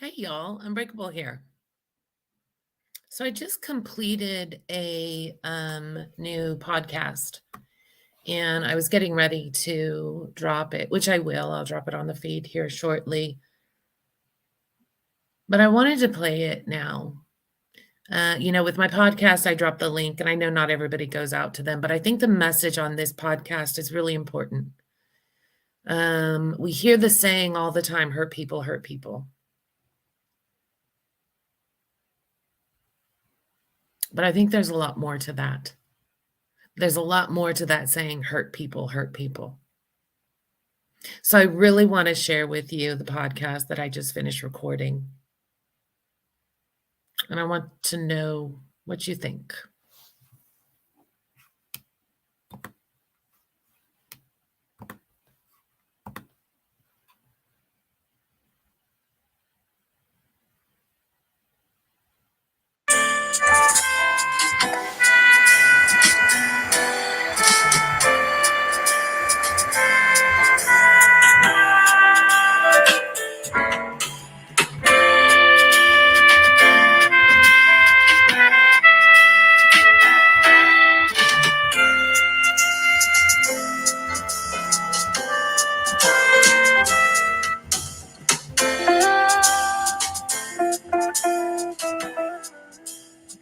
Hey y'all, Unbreakable here. So I just completed a new podcast and I was getting ready to drop it, which I will. I'll drop it on the feed here shortly. But I wanted to play it now. With my podcast, I drop the link and I know not everybody goes out to them, but I think the message on this podcast is really important. We hear the saying all the time, hurt people, hurt people. But I think there's a lot more to that. There's a lot more to that saying, hurt people, hurt people. So I really want to share with you the podcast that I just finished recording. And I want to know what you think.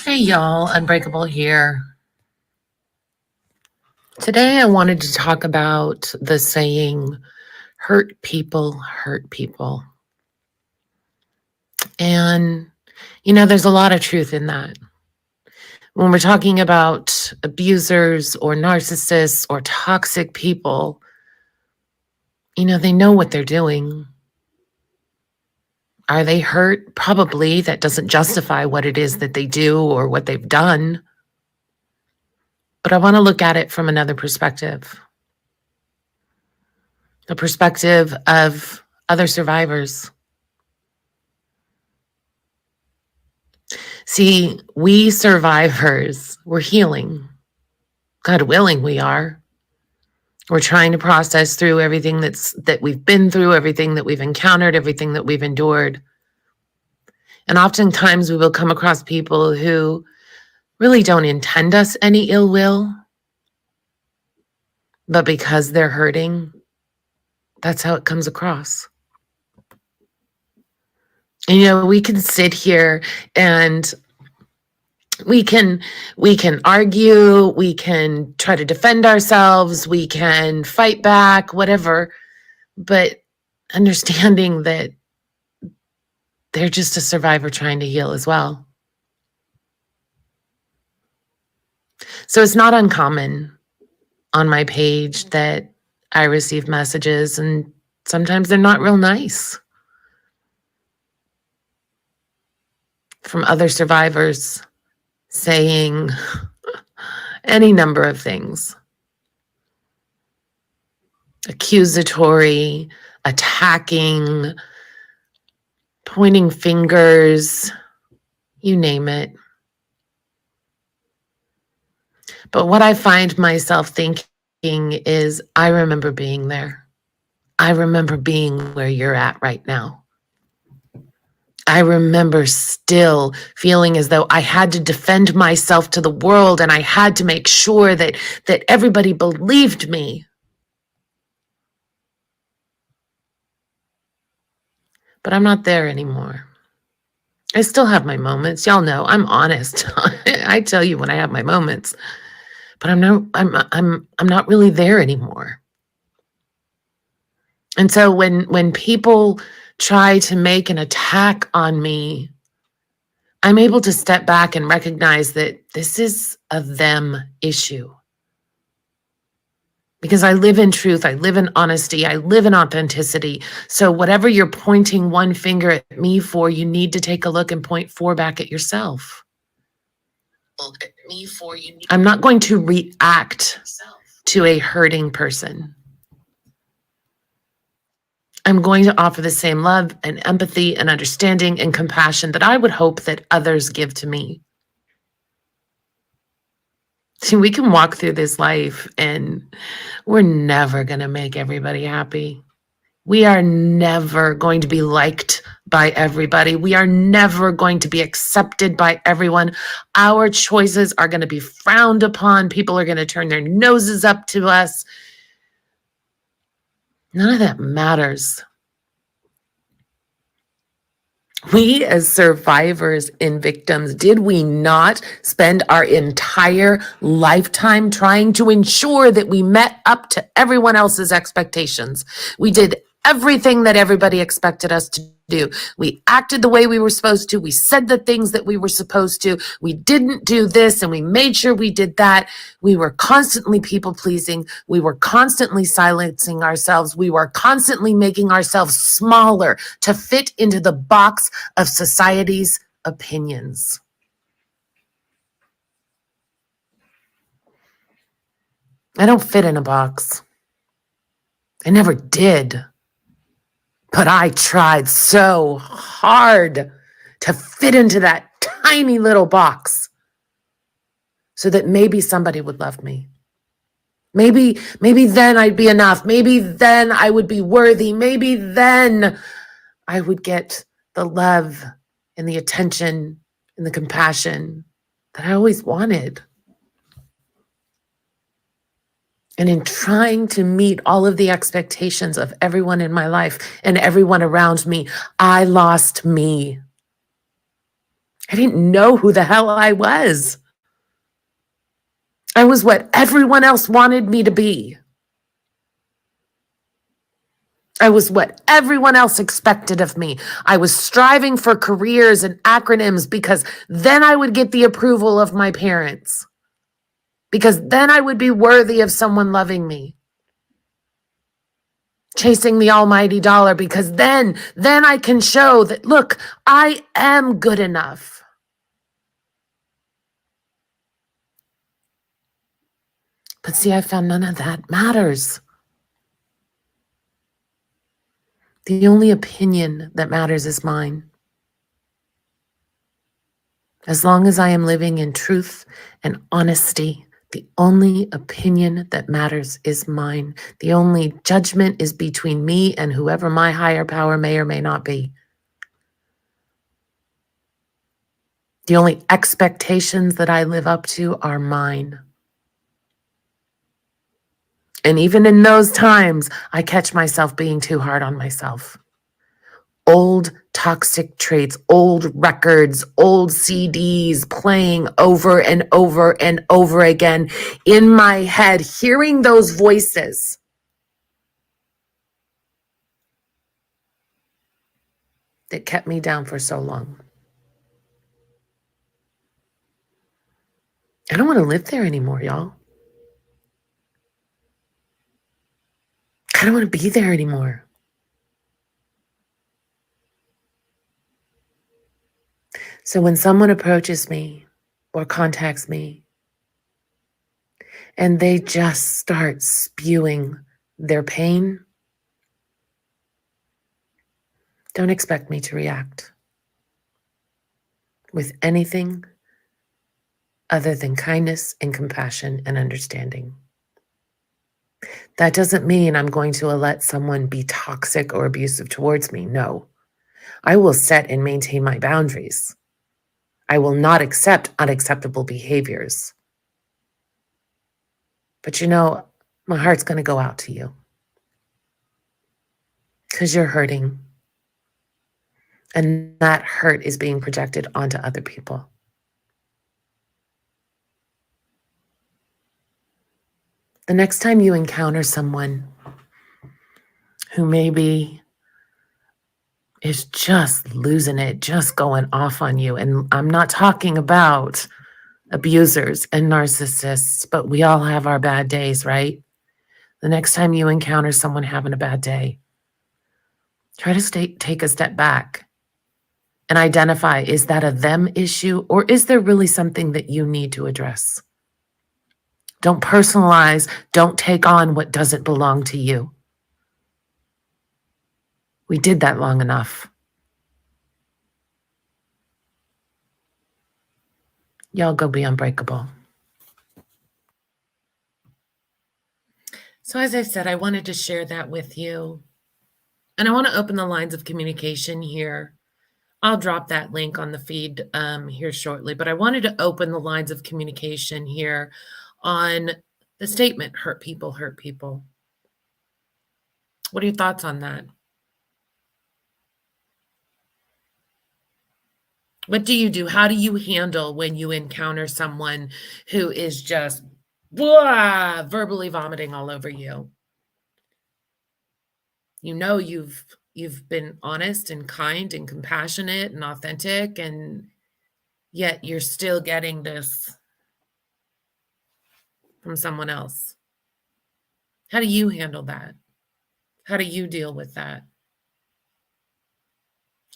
Hey y'all, Unbreakable here. Today I wanted to talk about the saying, hurt people, hurt people. And, there's a lot of truth in that. When we're talking about abusers or narcissists or toxic people, they know what they're doing. Are they hurt? Probably. That doesn't justify what it is that they do or what they've done. But I want to look at it from another perspective. The perspective of other survivors. See, we survivors, we're healing. God willing, we are. We're trying to process through everything that we've been through, everything that we've encountered, everything that we've endured. And oftentimes we will come across people who really don't intend us any ill will, but because they're hurting, that's how it comes across. And we can sit here and we can argue, we can try to defend ourselves, we can fight back, whatever, but understanding that they're just a survivor trying to heal as well. So it's not uncommon on my page that I receive messages, and sometimes they're not real nice, from other survivors saying any number of things. Accusatory, attacking, pointing fingers, you name it. But what I find myself thinking is, I remember being there. I remember being where you're at right now. I remember still feeling as though I had to defend myself to the world, and I had to make sure that everybody believed me. But I'm not there anymore. I still have my moments. Y'all know I'm honest. I tell you when I have my moments. But I'm not really there anymore. And so when people try to make an attack on me, I'm able to step back and recognize that this is a them issue. Because I live in truth, I live in honesty, I live in authenticity. So whatever you're pointing one finger at me for, you need to take a look and point four back at yourself. I'm not going to react to a hurting person. I'm going to offer the same love and empathy and understanding and compassion that I would hope that others give to me. See, we can walk through this life and we're never going to make everybody happy. We are never going to be liked by everybody. We are never going to be accepted by everyone. Our choices are going to be frowned upon. People are going to turn their noses up to us. None of that matters. We, as survivors and victims, did we not spend our entire lifetime trying to ensure that we met up to everyone else's expectations? We did everything that everybody expected us to do. We acted the way we were supposed to. We said the things that we were supposed to. We didn't do this and we made sure we did that. We were constantly people pleasing. We were constantly silencing ourselves. We were constantly making ourselves smaller to fit into the box of society's opinions. I don't fit in a box. I never did. But I tried so hard to fit into that tiny little box so that maybe somebody would love me. Maybe then I'd be enough. Maybe then I would be worthy. Maybe then I would get the love and the attention and the compassion that I always wanted. And in trying to meet all of the expectations of everyone in my life and everyone around me, I lost me. I didn't know who the hell I was. I was what everyone else wanted me to be. I was what everyone else expected of me. I was striving for careers and acronyms because then I would get the approval of my parents. Because then I would be worthy of someone loving me. Chasing the almighty dollar because then I can show that, look, I am good enough. But see, I found none of that matters. The only opinion that matters is mine. As long as I am living in truth and honesty, the only opinion that matters is mine. The only judgment is between me and whoever my higher power may or may not be. The only expectations that I live up to are mine. And even in those times, I catch myself being too hard on myself. Old toxic traits, old records, old CDs playing over and over and over again in my head, hearing those voices. That kept me down for so long. I don't want to live there anymore, y'all. I don't want to be there anymore. So when someone approaches me or contacts me and they just start spewing their pain, don't expect me to react with anything other than kindness and compassion and understanding. That doesn't mean I'm going to let someone be toxic or abusive towards me. No, I will set and maintain my boundaries. I will not accept unacceptable behaviors. But my heart's going to go out to you because you're hurting. And that hurt is being projected onto other people. The next time you encounter someone who maybe is just losing it, just going off on you, and I'm not talking about abusers and narcissists, but we all have our bad days, right? The next time you encounter someone having a bad day, try to take a step back and identify, is that a them issue or is there really something that you need to address? Don't personalize. Don't take on what doesn't belong to you. We did that long enough. Y'all go be unbreakable. So as I said, I wanted to share that with you. And I want to open the lines of communication here. I'll drop that link on the feed here shortly, but I wanted to open the lines of communication here on the statement hurt people, hurt people. What are your thoughts on that? What do you do? How do you handle when you encounter someone who is just blah, verbally vomiting all over you? You know you've been honest and kind and compassionate and authentic, and yet you're still getting this from someone else. How do you handle that? How do you deal with that?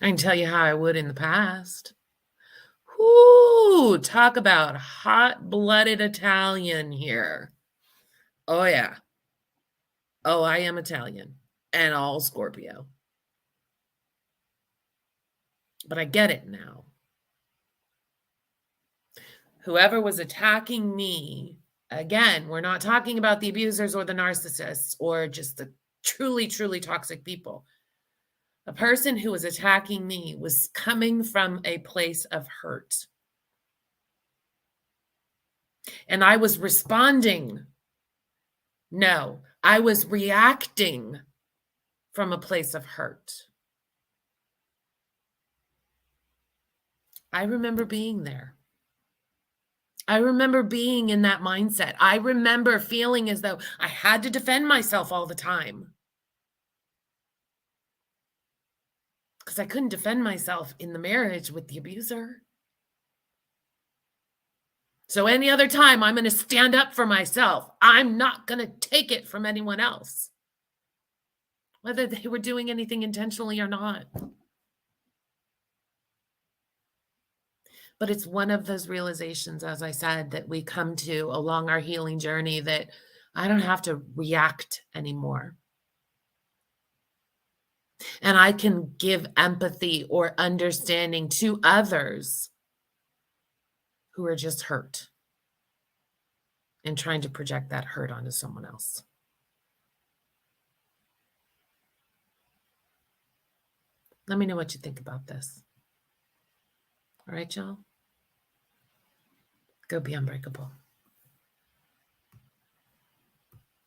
I can tell you how I would in the past. Whoo, talk about hot-blooded Italian here. Oh, yeah. Oh, I am Italian and all Scorpio. But I get it now. Whoever was attacking me, again, we're not talking about the abusers or the narcissists or just the truly, truly toxic people. A person who was attacking me was coming from a place of hurt. And I was responding. No, I was reacting from a place of hurt. I remember being there. I remember being in that mindset. I remember feeling as though I had to defend myself all the time because I couldn't defend myself in the marriage with the abuser. So any other time, I'm going to stand up for myself. I'm not going to take it from anyone else, whether they were doing anything intentionally or not. But it's one of those realizations, as I said, that we come to along our healing journey that I don't have to react anymore. And I can give empathy or understanding to others who are just hurt and trying to project that hurt onto someone else. Let me know what you think about this. All right, y'all? Go be unbreakable.